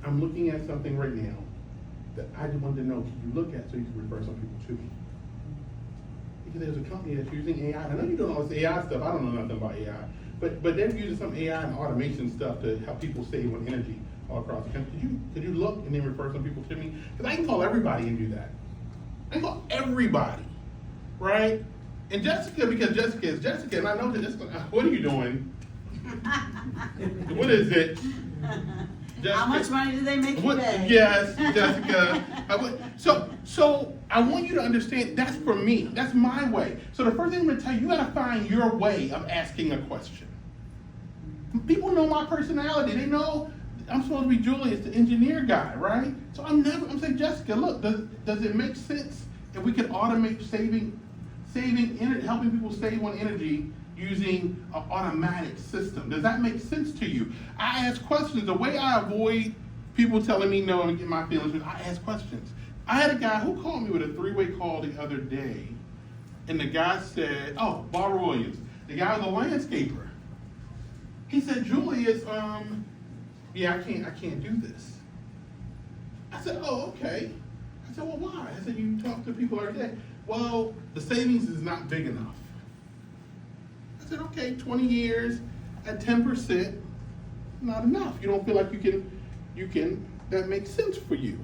I'm looking at something right now that I just wanted to know, can you look at so you can refer some people to me? Because there's a company that's using AI. I know you're doing all this AI stuff. I don't know nothing about AI. But they're using some AI and automation stuff to help people save on energy all across the country. Could you look and then refer some people to me? Because I can call everybody and do that. I can call everybody, right? And Jessica, because Jessica is Jessica, and I know that Jessica, what are you doing? What is it? Jessica, how much money do they make you pay? Yes, Jessica. So I want you to understand that's for me. That's my way. So the first thing I'm going to tell you, you got to find your way of asking a question. People know my personality. They know I'm supposed to be Julius, the engineer guy, right? So I'm saying, Jessica, look, does it make sense if we could automate saving energy, helping people save on energy using an automatic system? Does that make sense to you? I ask questions. The way I avoid people telling me no and get my feelings, I ask questions. I had a guy who called me with a 3-way call the other day, and the guy said, oh, Barbara Williams, the guy was a landscaper. He said, Julius, yeah, I can't do this. I said, oh, okay. I said, well, why? I said, you talk to people every day. Well, the savings is not big enough. I said, okay, 20 years at 10%, not enough. You don't feel like you can, that makes sense for you.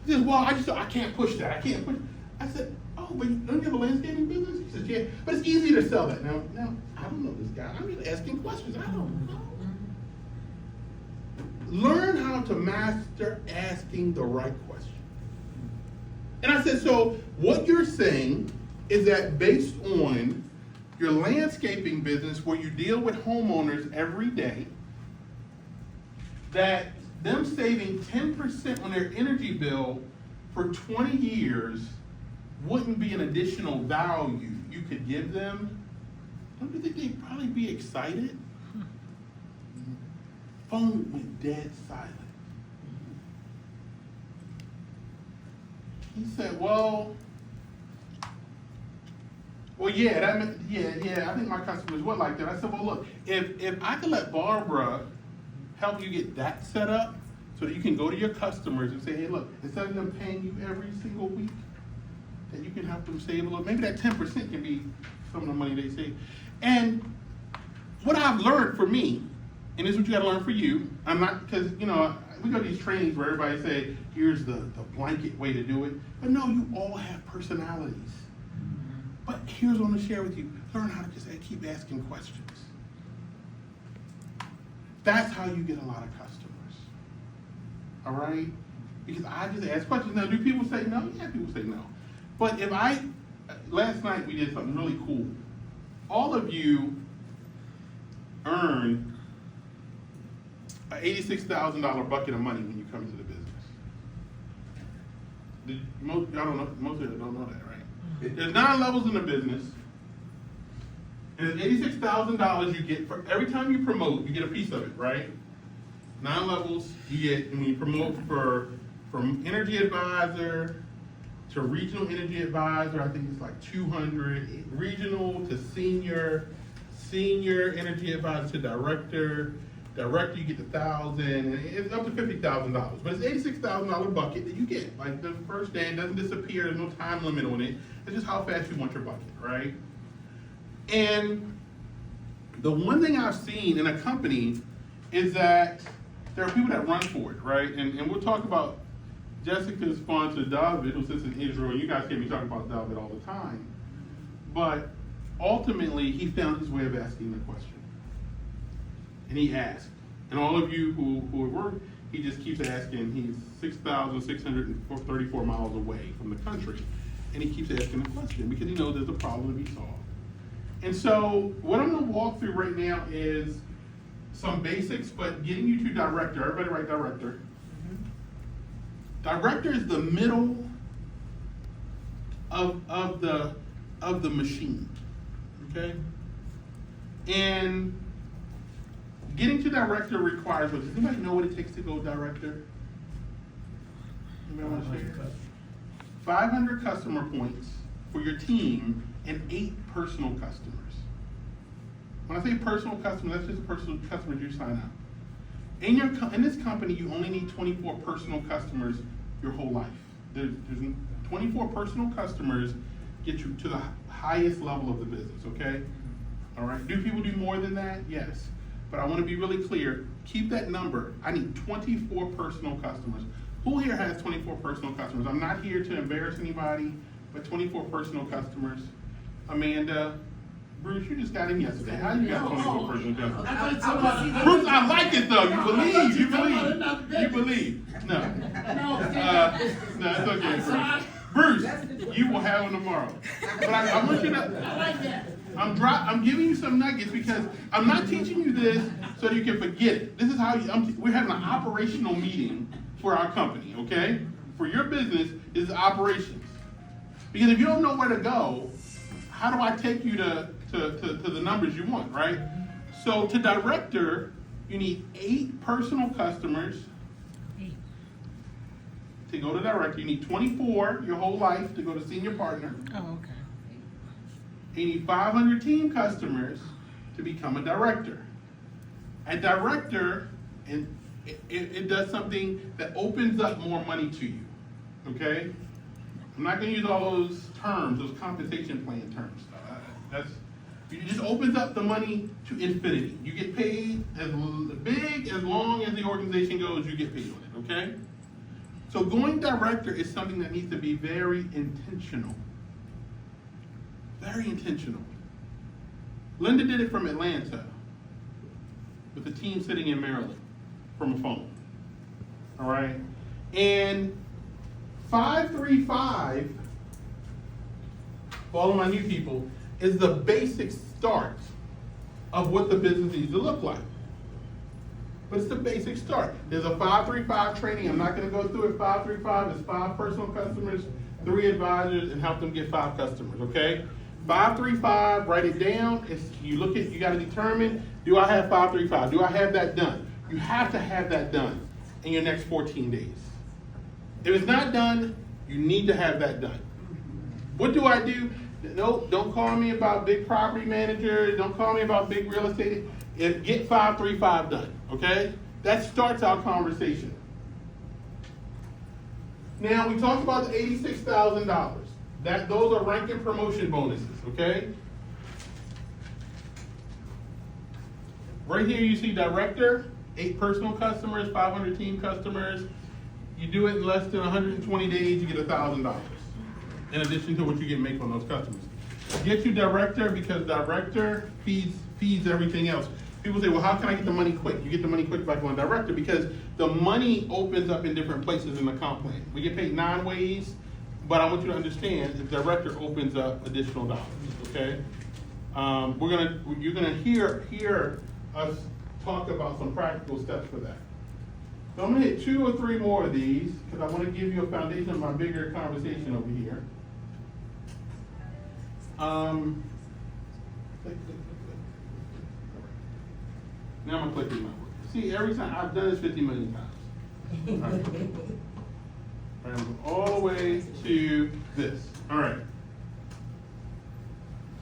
He says, well, I can't push that. I can't push. I said, oh, but don't you have a landscaping business? He says, yeah, but it's easy to sell that. Now, I don't know this guy. I'm just asking questions. I don't know. Learn how to master asking the right question. And I said, so what you're saying is that based on your landscaping business where you deal with homeowners every day, that them saving 10% on their energy bill for 20 years wouldn't be an additional value you could give them? Don't you think they'd probably be excited? Phone went dead silent. He said, well, yeah, I think my customers would like that. I said, well, look, if I could let Barbara help you get that set up so that you can go to your customers and say, hey, look, instead of them paying you every single week, that you can help them save a little. Maybe that 10% can be some of the money they save. And what I've learned for me, and this is what you got to learn for you. I'm not, because, we go to these trainings where everybody say, here's the blanket way to do it. But no, you all have personalities. But here's what I'm going to share with you. Learn how to just keep asking questions. That's how you get a lot of customers. All right? Because I just ask questions. Now, do people say no? Yeah, people say no. But last night we did something really cool. All of you earn an $86,000 bucket of money when you come into the business. Most of you don't know that, right? There's 9 levels in the business. And it's $86,000 you get for every time you promote, you get a piece of it, right? 9 levels you get, and when you promote from energy advisor to regional energy advisor, I think it's like 200, regional to senior energy advisor to director you get $1,000, and it's up to $50,000. But it's $86,000 bucket that you get. Like the first day, it doesn't disappear, there's no time limit on it. It's just how fast you want your bucket, right? And the one thing I've seen in a company is that there are people that run for it, right? And we'll talk about Jessica's sponsor, David, who sits in Israel. You guys hear me talk about David all the time. But ultimately, he found his way of asking the question. And he asked. And all of you who work, he just keeps asking. He's 6,634 miles away from the country. And he keeps asking the question because he knows there's a problem to be solved. And so what I'm going to walk through right now is some basics, but getting you to director. Everybody write director. Director is the middle of the machine. Okay? And getting to director requires what? Does anybody know what it takes to go director? Anybody want to share? 500 customer points for your team and 8 personal customers. When I say personal customers, that's just personal customers you sign up. In this company, you only need 24 personal customers your whole life. There's 24 personal customers get you to the highest level of the business, okay? All right, do people do more than that? Yes. But I want to be really clear, keep that number. I need 24 personal customers. Who here has 24 personal customers? I'm not here to embarrass anybody, but 24 personal customers. Amanda, Bruce, you just got in yesterday. How you got 24 personal customers? Bruce, I like it though. You believe. No. No, it's okay, Bruce. Bruce, you will have them tomorrow. But I want you to. I like that. I'm giving you some nuggets because I'm not teaching you this so that you can forget it. This is how we're having an operational meeting for our company, okay? For your business is operations. Because if you don't know where to go, how do I take you to the numbers you want, right? So to director, you need 8 personal customers. To go to director, you need 24 your whole life to go to senior partner. Oh, okay. You need 500 team customers to become a director. A director, and it does something that opens up more money to you, okay? I'm not gonna use all those terms, those compensation plan terms. It just opens up the money to infinity. You get paid as big, as long as the organization goes, you get paid on it, okay? So going director is something that needs to be very intentional. Very intentional. Linda did it from Atlanta with a team sitting in Maryland from a phone. All right? And 535, for all of my new people, is the basic start of what the business needs to look like. But it's the basic start. There's a 535 training. I'm not going to go through it. 535 is 5 personal customers, 3 advisors, and help them get 5 customers, okay? 535, write it down. You got to determine, do I have 535? Do I have that done? You have to have that done in your next 14 days. If it's not done, you need to have that done. What do I do? No, don't call me about big property managers. Don't call me about big real estate. Get 535 done, okay? That starts our conversation. Now, we talked about the $86,000. Those are rank and promotion bonuses, okay? Right here you see director, 8 personal customers, 500 team customers. You do it in less than 120 days, you get $1,000. In addition to what you get make on those customers. Get you director because director feeds everything else. People say, well, how can I get the money quick? You get the money quick by going director because the money opens up in different places in the comp plan. We get paid 9 ways. But I want you to understand the director opens up additional dollars, okay? You're gonna hear us talk about some practical steps for that. So I'm gonna hit 2 or 3 more of these because I want to give you a foundation of my bigger conversation over here. Now I'm gonna click my work. See, every time I've done this 50 million times. All right. All the way to this. All right.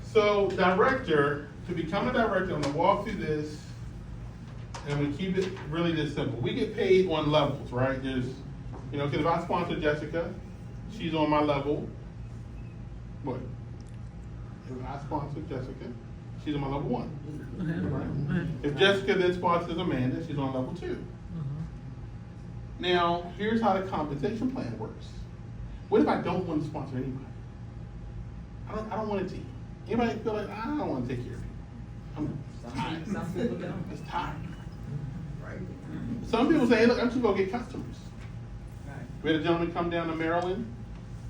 So director, to become a director, I'm gonna walk through this and we keep it really this simple. We get paid on levels, right? There's, because if I sponsor Jessica, she's on my level. What? If I sponsor Jessica, she's on my level 1. Right? If Jessica then sponsors Amanda, she's on level 2. Now, here's how the compensation plan works. What if I don't want to sponsor anybody? I don't want a team. Anybody feel like, I don't want to take care of you? I'm tired. Some people don't. It's tired. Right. Some people say, hey, look, I'm just going to get customers. Right. We had a gentleman come down to Maryland.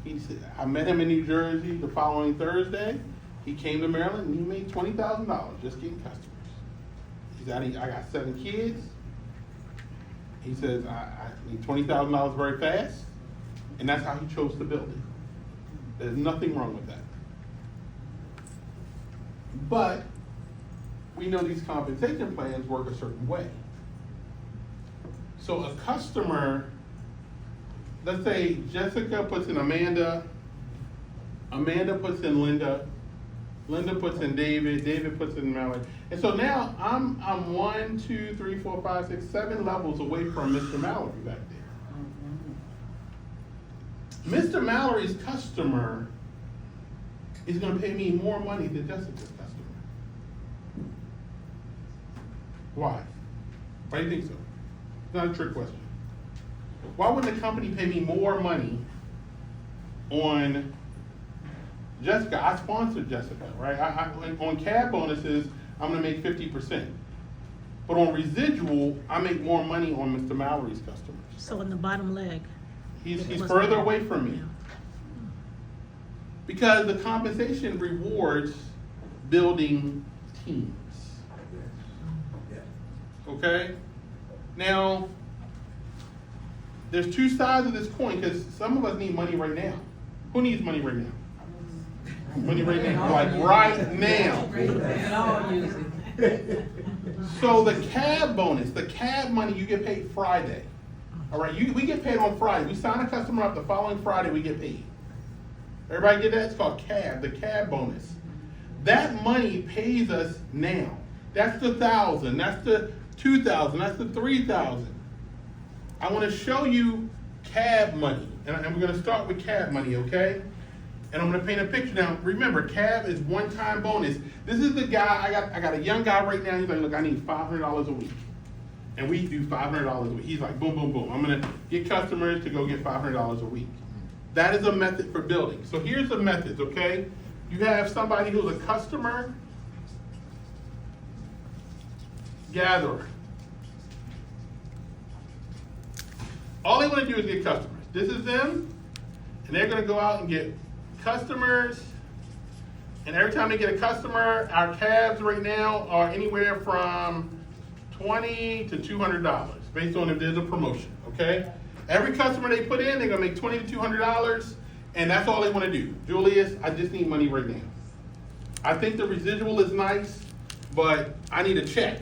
He said, I met him in New Jersey the following Thursday. He came to Maryland and he made $20,000 just getting customers. He said, I got 7 kids. He says, I need $20,000 very fast, and that's how he chose to build it. There's nothing wrong with that. But we know these compensation plans work a certain way. So a customer, let's say Jessica puts in Amanda, Amanda puts in Linda, Linda puts in David, David puts in Mallory. And so now I'm 1, 2, 3, 4, 5, 6, 7 levels away from Mr. Mallory back there. Mr. Mallory's customer is gonna pay me more money than Jessica's customer. Why? Why do you think so? It's not a trick question. Why wouldn't the company pay me more money on Jessica? I sponsored Jessica, right? On cab bonuses, I'm gonna make 50%. But on residual, I make more money on Mr. Mallory's customers. So in the bottom leg. He's it was further more. away from me. Yeah. Because the compensation rewards building teams. Yes. Okay? Now, there's two sides of this coin because some of us need money right now. Who needs money right now? Money right now. Like right now. And I'll use it. So the cab bonus, the cab money, you get paid Friday. All right, we get paid on Friday. We sign a customer up, the following Friday we get paid. Everybody get that? It's called cab, the cab bonus. That money pays us now. That's the 1,000, that's the 2,000, that's the 3,000. I want to show you cab money, and we're going to start with cab money, okay? And I'm going to paint a picture. Now, remember, cab is one-time bonus. This is the guy, I got a young guy right now, he's like, look, I need $500 a week. And we do $500 a week. He's like, boom, boom, boom. I'm going to get customers to go get $500 a week. That is a method for building. So here's the methods, okay? You have somebody who's a customer gatherer. All they want to do is get customers. This is them, and they're going to go out and get customers. And every time they get a customer, our cabs right now are anywhere from $20 to $200, based on if there's a promotion, okay? Every customer they put in, they're gonna make $20 to $200, and that's all they wanna do. Julius, I just need money right now. I think the residual is nice, but I need a check.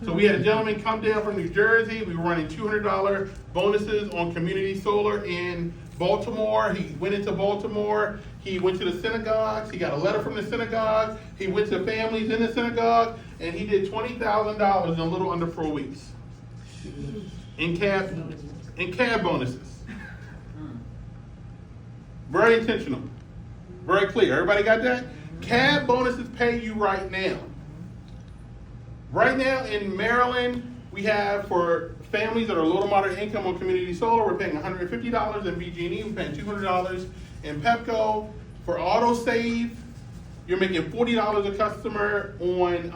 So we had a gentleman come down from New Jersey. We were running $200 bonuses on community solar in Baltimore. He went into Baltimore. He went to the synagogues. He got a letter from the synagogue. He went to families in the synagogue, and he did $20,000 in a little under 4 weeks in cab bonuses. Very intentional, very clear. Everybody got that? Cab bonuses pay you right now. Right now in Maryland, we have for families that are low to moderate income on community solar, we're paying $150 in BG&E, we're paying $200 in Pepco. For AutoSave, you're making $40 a customer on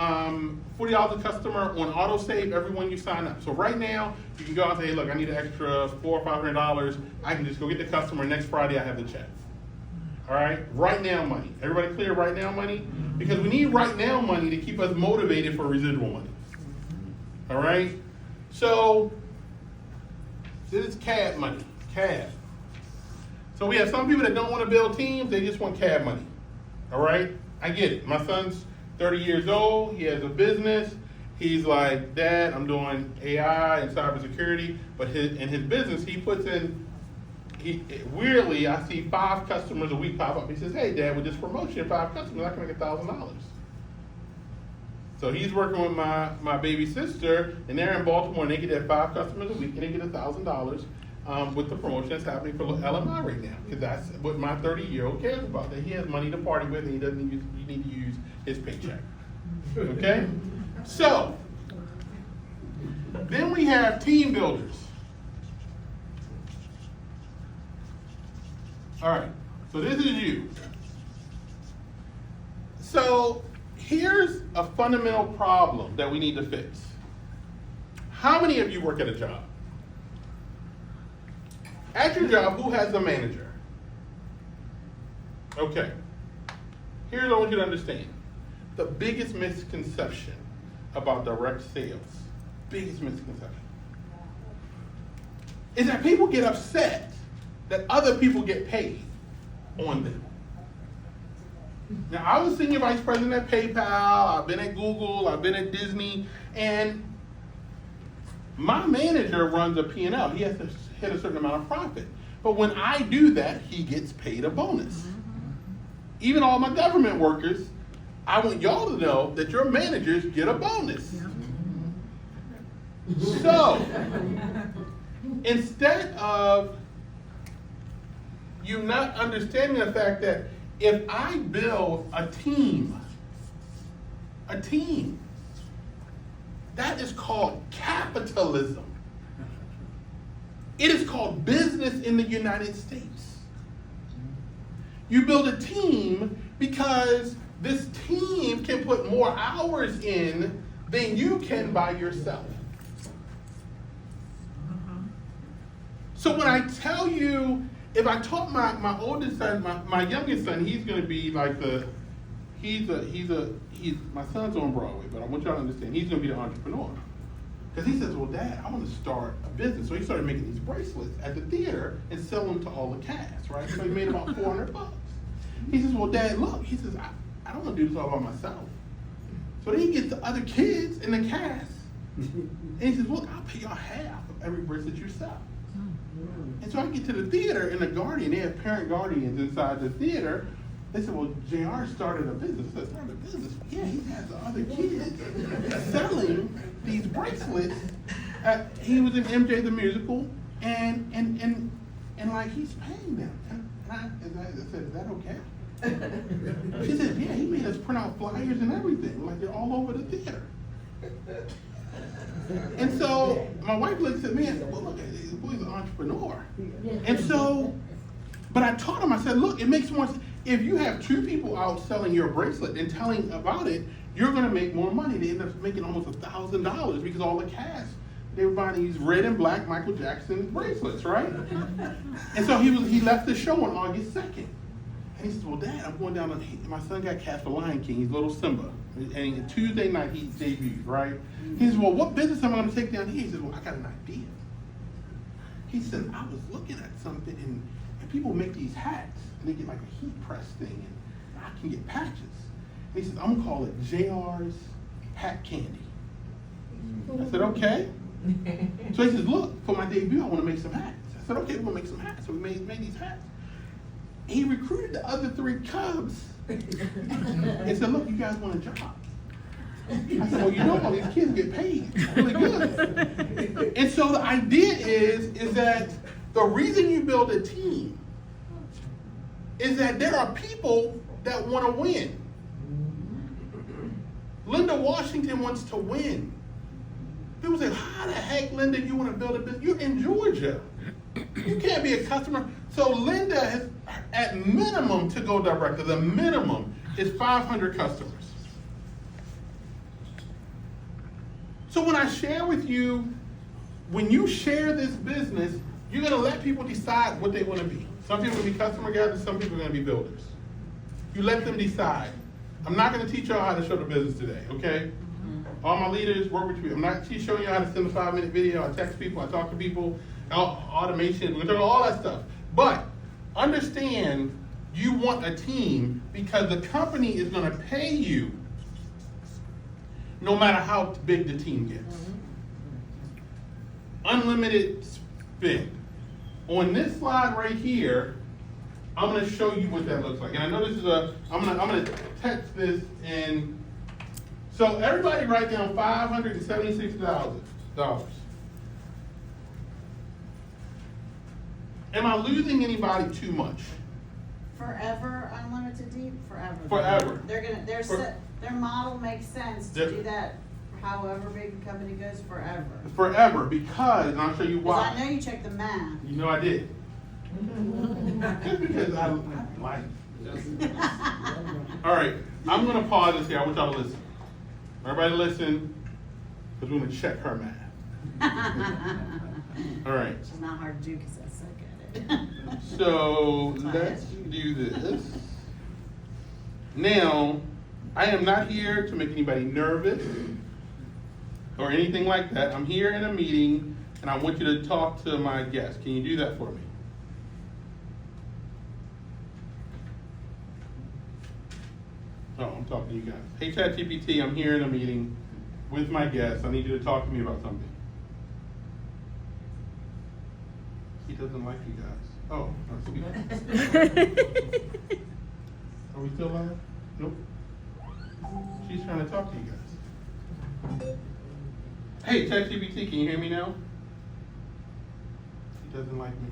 AutoSave every one you sign up. So right now, you can go out and say, hey, look, I need an extra $400 or $500. I can just go get the customer. Next Friday, I have the check. All right, right now money. Everybody clear right now money? Because we need right now money to keep us motivated for residual money. All right, so this is cab money, cab. So we have some people that don't want to build teams, they just want cab money. All right, I get it. My son's 30 years old, he has a business. He's like, Dad, I'm doing AI and cybersecurity, but in his business, he puts in, weirdly, I see 5 customers a week pop up. He says, hey, Dad, with this promotion, 5 customers, I can make $1,000. So he's working with my baby sister, and they're in Baltimore, and they get that 5 customers a week, and they get $1,000 with the promotion that's happening for LMI right now. Because that's what my 30-year-old cares about, that he has money to party with, and he doesn't need to use his paycheck. Okay? So, then we have team builders. All right, so this is you. So here's a fundamental problem that we need to fix. How many of you work at a job? At your job, who has a manager? Okay, here's what I want you to understand. The biggest misconception about direct sales, biggest misconception, is that people get upset that other people get paid on them. Now, I was senior vice president at PayPal, I've been at Google, I've been at Disney, and my manager runs a P&L. He has to hit a certain amount of profit. But when I do that, he gets paid a bonus. Even all my government workers, I want y'all to know that your managers get a bonus. So, instead of you not understanding the fact that if I build a team, that is called capitalism. It is called business in the United States. You build a team because this team can put more hours in than you can by yourself. So when I tell you, if I taught my oldest son, my youngest son, he's gonna be like my son's on Broadway, but I want y'all to understand, he's gonna be the entrepreneur. Because he says, well, Dad, I want to start a business. So he started making these bracelets at the theater and sell them to all the cast, right? So he made about $400. He says, well, Dad, look, he says, I don't want to do this all by myself. So then he gets the other kids in the cast, and he says, look, I'll pay y'all half of every bracelet you sell. And so I get to the theater, and the Guardian, they have parent guardians inside the theater. They said, well, JR started a business. I said, started a business? Yeah, he has the other kids selling these bracelets. He was in MJ the Musical, and like he's paying them. And I said, is that okay? She said, yeah, he made us print out flyers and everything. Like they're all over the theater. And so my wife looks at me and said, well, look, this boy's an entrepreneur. And so, but I taught him, I said, look, it makes more sense. If you have two people out selling your bracelet and telling about it, you're gonna make more money. They end up making almost $1,000 because all the cast, they were buying these red and black Michael Jackson bracelets, right? And so he left the show on August 2nd. And he says, well, Dad, I'm going down, my son got cast for Lion King, he's little Simba. And Tuesday night he debuted, right? He says, well, what business am I gonna take down here? He says, well, I got an idea. He said, I was looking at something and people make these hats and they get like a heat press thing and I can get patches. And he says, I'm gonna call it JR's Hat Candy. I said, okay. So he says, look, for my debut, I wanna make some hats. I said, okay, we're gonna make some hats. So we made these hats. He recruited the other 3 Cubs and said, look, you guys want a job? I said, well, you know all these kids get paid really good. And so the idea is that the reason you build a team is that there are people that want to win. Linda Washington wants to win. People say, how the heck, Linda, you want to build a business? You're in Georgia. You can't be a customer. So Linda has, at minimum, to go director, the minimum is 500 customers. So when I share with you, when you share this business, you're gonna let people decide what they wanna be. Some people will be customer gatherers, some people are gonna be builders. You let them decide. I'm not gonna teach y'all how to show the business today, okay? All my leaders work with you. I'm not showing you how to send a 5-minute video. I text people, I talk to people, automation, we're doing all that stuff. But understand you want a team because the company is gonna pay you no matter how big the team gets. Unlimited spend. On this slide right here, I'm gonna show you what that looks like. And I know this is I'm gonna text this in. So everybody write down $576. Am I losing anybody too much? Forever unlimited deep, forever. Forever. Their model makes sense to do that however big the company goes forever. Forever, because, and I'll show you why. Because I know you checked the math. You know I did. Just because I like. All right, I'm gonna pause this here. I want y'all to listen. Everybody listen, because we're gonna check her math. All right. Which is not hard to do because I suck at it. So let's do this. Now, I am not here to make anybody nervous or anything like that. I'm here in a meeting and I want you to talk to my guest. Can you do that for me? Oh, I'm talking to you guys. Hey, ChatGPT, I'm here in a meeting with my guest. I need you to talk to me about something. He doesn't like you guys. Oh, that's sweet. Are we still live? Nope. She's trying to talk to you guys. Hey, ChatGPT, can you hear me now? She doesn't like me.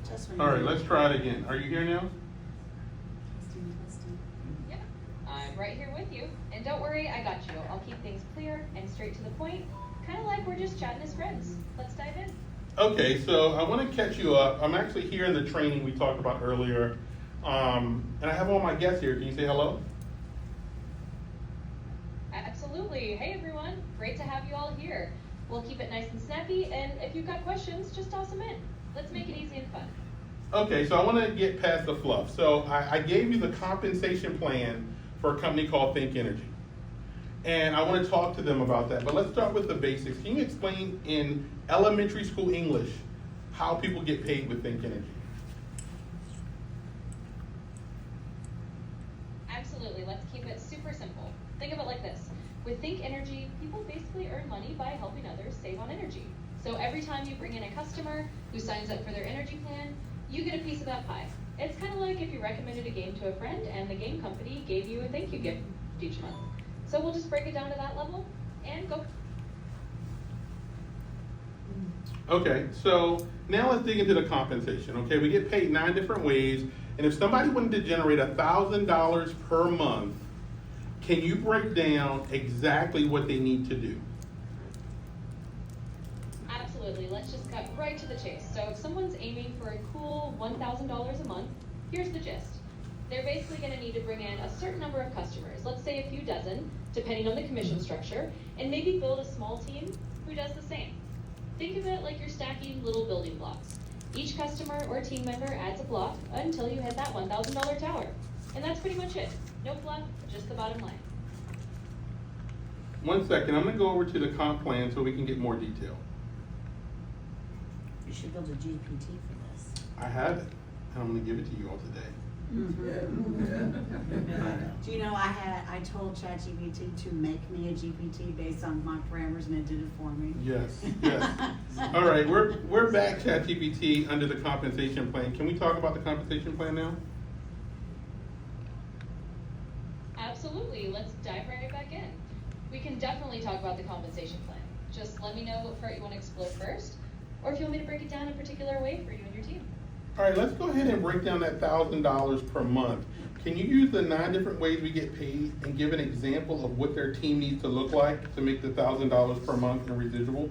Just when All right, you- let's try it again. Are you here now? Yep, I'm right here with you. And don't worry, I got you. I'll keep things clear and straight to the point. Kind of like we're just chatting as friends. Let's dive in. Okay, so I want to catch you up. I'm actually here in the training we talked about earlier. And I have all my guests here. Can you say hello? Absolutely. Hey everyone, great to have you all here. We'll keep it nice and snappy, and if you've got questions, just toss them in. Let's make it easy and fun. Okay, so I want to get past the fluff. So I gave you the compensation plan for a company called Think Energy. And I want to talk to them about that. But let's start with the basics. Can you explain in elementary school English how people get paid with Think Energy? Absolutely, let's keep it super simple. Think of it like this. With Think Energy, people basically earn money by helping others save on energy. So every time you bring in a customer who signs up for their energy plan, you get a piece of that pie. It's kind of like if you recommended a game to a friend and the game company gave you a thank you gift each month. So we'll just break it down to that level and go. Okay, so now let's dig into the compensation. Okay, we get paid 9 different ways. And if somebody wanted to generate $1,000 per month, can you break down exactly what they need to do? Absolutely, let's just cut right to the chase. So if someone's aiming for a cool $1,000 a month, here's the gist. They're basically gonna need to bring in a certain number of customers, let's say a few dozen, depending on the commission structure, and maybe build a small team who does the same. Think of it like you're stacking little building blocks. Each customer or team member adds a block until you hit that $1,000 tower. And that's pretty much it. No fluff, just the bottom line. 1 second, I'm gonna go over to the comp plan so we can get more detail. You should build a GPT for this. I have it, and I'm gonna give it to you all today. Do you know I told ChatGPT to make me a GPT based on my parameters and it did it for me. Yes, yes. All right, we're back, ChatGPT, under the compensation plan. Can we talk about the compensation plan now? Absolutely, let's dive right back in. We can definitely talk about the compensation plan. Just let me know what part you want to explore first, or if you want me to break it down a particular way for you and your team. All right, let's go ahead and break down that $1,000 per month. Can you use the 9 different ways we get paid and give an example of what their team needs to look like to make the $1,000 per month in residual?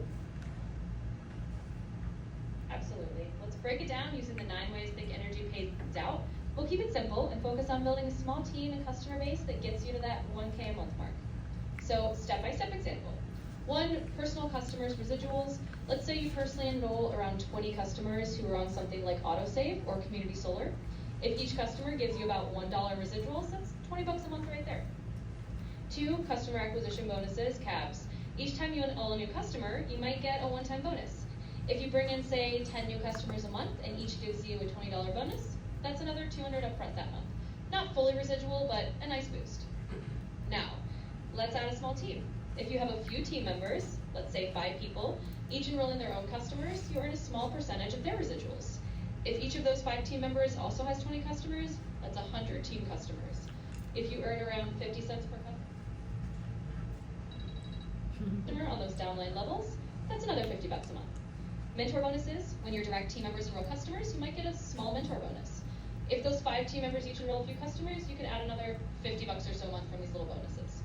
Absolutely. Let's break it down using the 9 ways Think Energy pays out. We'll keep it simple and focus on building a small team and customer base that gets you to that 1K a month mark. So, step-by-step example. 1, personal customers residuals. Let's say you personally enroll around 20 customers who are on something like AutoSave or Community Solar. If each customer gives you about $1 residuals, that's $20 a month right there. 2, customer acquisition bonuses, CABs. Each time you enroll a new customer, you might get a one-time bonus. If you bring in, say, 10 new customers a month and each gives you a $20 bonus, that's another $200 upfront that month. Not fully residual, but a nice boost. Now, let's add a small team. If you have a few team members, let's say 5 people, each enrolling their own customers, you earn a small percentage of their residuals. If each of those 5 team members also has 20 customers, that's 100 team customers. If you earn around 50 cents per customer on those downline levels, that's another $50 a month. Mentor bonuses, when your direct team members enroll customers, you might get a small mentor bonus. If those 5 team members each enroll a few customers, you could add another $50 or so a month from these little bonuses.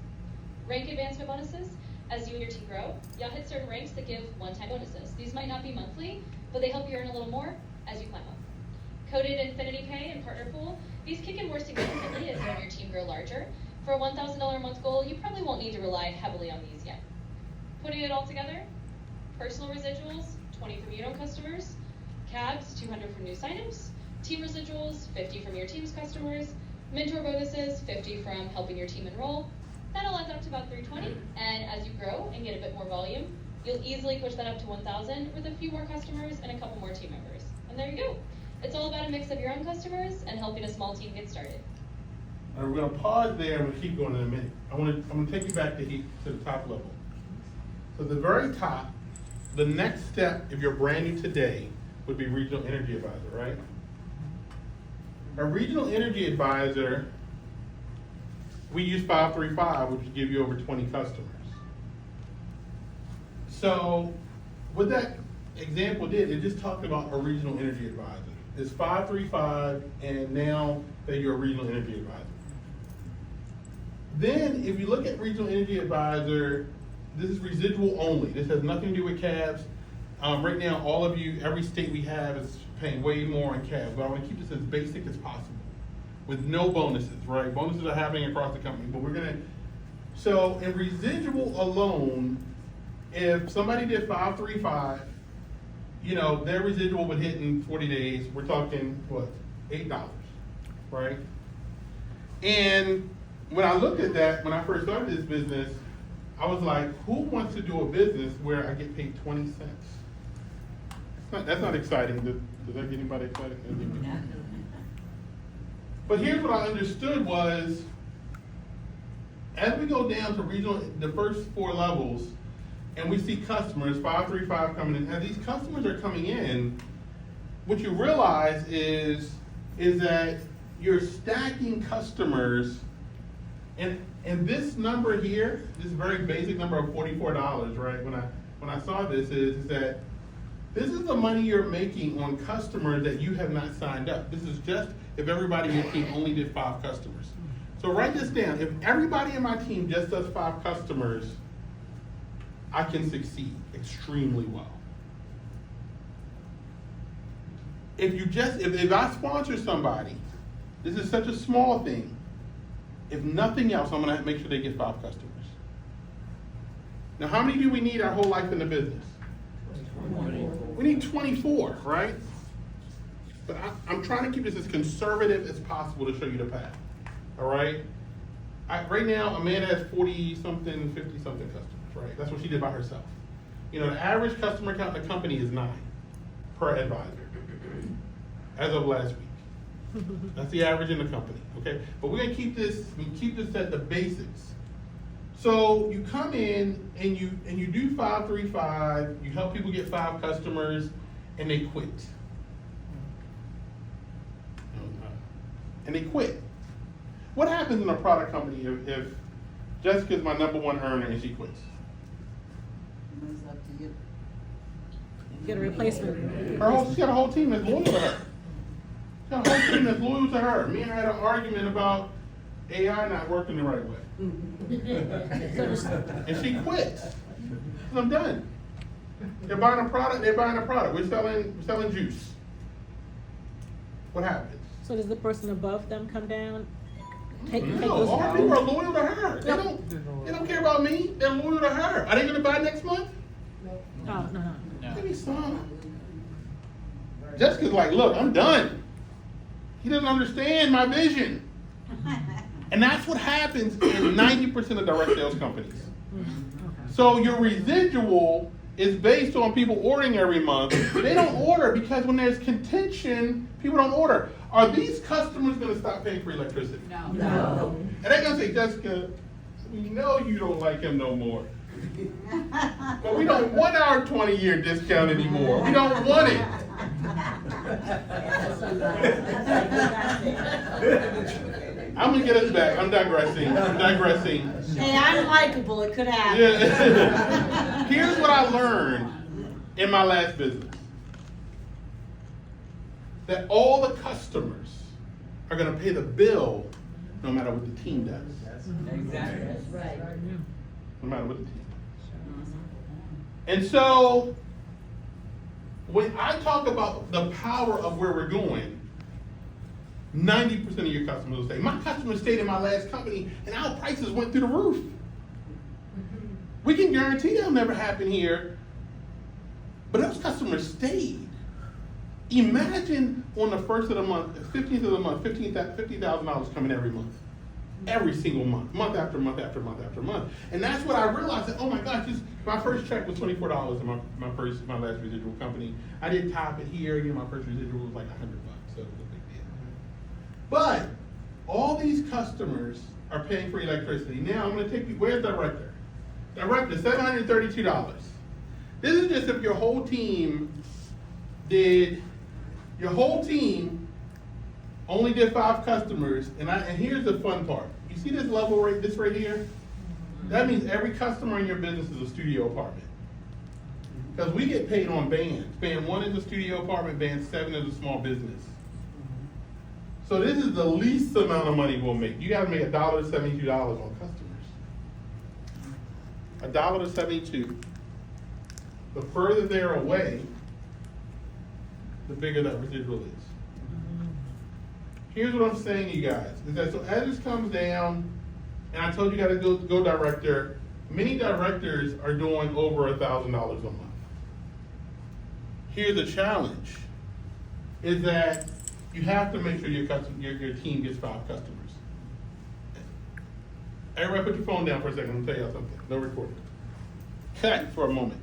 Rank advancement bonuses, as you and your team grow, you'll hit certain ranks that give one-time bonuses. These might not be monthly, but they help you earn a little more as you climb up. Coded Infinity Pay and Partner Pool, these kick in more significantly as you and your team grow larger. For a $1,000 a month goal, you probably won't need to rely heavily on these yet. Putting it all together, personal residuals, 20 from your own customers, CABs, 200 from new signups, team residuals, 50 from your team's customers, mentor bonuses, 50 from helping your team enroll. That all adds up to about 320, and as you grow and get a bit more volume, you'll easily push that up to 1,000 with a few more customers and a couple more team members. And there you go. It's all about a mix of your own customers and helping a small team get started. All right, we're gonna pause there and we'll keep going in a minute. I'm gonna take you back to the top level. So the very top, the next step, if you're brand new today, would be Regional Energy Advisor, right? A regional energy advisor, we use 535, which would give you over 20 customers. So what that example did, it just talked about a regional energy advisor. It's 535, and now that you're a regional energy advisor. Then, if you look at regional energy advisor, this is residual only. This has nothing to do with cabs. Right now, all of you, every state we have is paying way more on cabs, but I want to keep this as basic as possible with no bonuses, right? Bonuses are happening across the company, but we're gonna, so in residual alone, if somebody did 535, you know, their residual would hit in 40 days, we're talking, what, $8, right? And when I looked at that, when I first started this business, I was like, who wants to do a business where I get paid 20 cents? That's not exciting. Does that get anybody excited? But here's what I understood was, as we go down to regional, the first 4 levels, and we see customers, 535 coming in, as these customers are coming in, what you realize is that you're stacking customers, and this number here, this very basic number of $44, right? When I saw this is that this is the money you're making on customers that you have not signed up. This is just if everybody in your team only did 5 customers. So write this down. If everybody in my team just does 5 customers, I can succeed extremely well. If I sponsor somebody, this is such a small thing. If nothing else, I'm gonna make sure they get 5 customers. Now, how many do we need our whole life in the business? 24. We need 24, right? But I'm trying to keep this as conservative as possible to show you the path, all right? Right now, Amanda has 40-something, 50-something customers, right? That's what she did by herself. You know, the average customer count in the company is 9 per advisor, as of last week. That's the average in the company, okay? But we're gonna keep this at the basics. So you come in and you do 535, you help people get 5 customers, and they quit. And they quit. What happens in a product company if Jessica's my #1 earner and she quits? Moves up to you. Get a replacement. She's got a whole team that's loyal to her. She's got a whole team that's loyal to her. Me and her had an argument about AI not working the right way. And she quits. And I'm done. They're buying a product, We're selling juice. What happens? So does the person above them come down? Take No, those all out? people are loyal to her. They don't care about me. They're loyal to her. Are they gonna buy next month? Oh, no. Maybe some. Jessica's like, look, I'm done. He doesn't understand my vision. And that's what happens in 90% of direct sales companies. So your residual is based on people ordering every month. They don't order because when there's contention, people don't order. Are these customers gonna stop paying for electricity? No. And they're gonna say, Jessica, we know you don't like him no more. But we don't want our 20-year discount anymore. We don't want it. I'm gonna get us back. I'm digressing. Hey, I'm likable, it could happen. Yeah. Here's what I learned in my last business. That all the customers are gonna pay the bill no matter what the team does. Exactly. No matter what the team does. And so, when I talk about the power of where we're going, 90% of your customers will say, my customers stayed in my last company and our prices went through the roof. We can guarantee that'll never happen here, but those customers stayed. Imagine on the 1st of the month, 15th of the month, $50,000 coming every month. Every single month, month after month after month after month. And that's what I realized that, oh my gosh, my first check was $24 in my last residual company. I did top it here, my first residual was like $100, so it was a big deal. But all these customers are paying for electricity. Now I'm gonna take you, where's Director? Director, $732. This is just if your whole team only did 5 customers, and here's the fun part. You see this level right, this right here? That means every customer in your business is a studio apartment. Because we get paid on bands. Band 1 is a studio apartment, band 7 is a small business. So this is the least amount of money we'll make. You gotta make $1 to $72 on customers. $1 to 72. The further they're away, the bigger that residual is. Here's what I'm saying to you guys, is that so as this comes down, and I told you gotta go director, many directors are doing over $1,000 a month. Here's the challenge, is that you have to make sure your team gets 5 customers. Everybody put your phone down for a second, I'm gonna tell y'all something, no recording. Cut for a moment.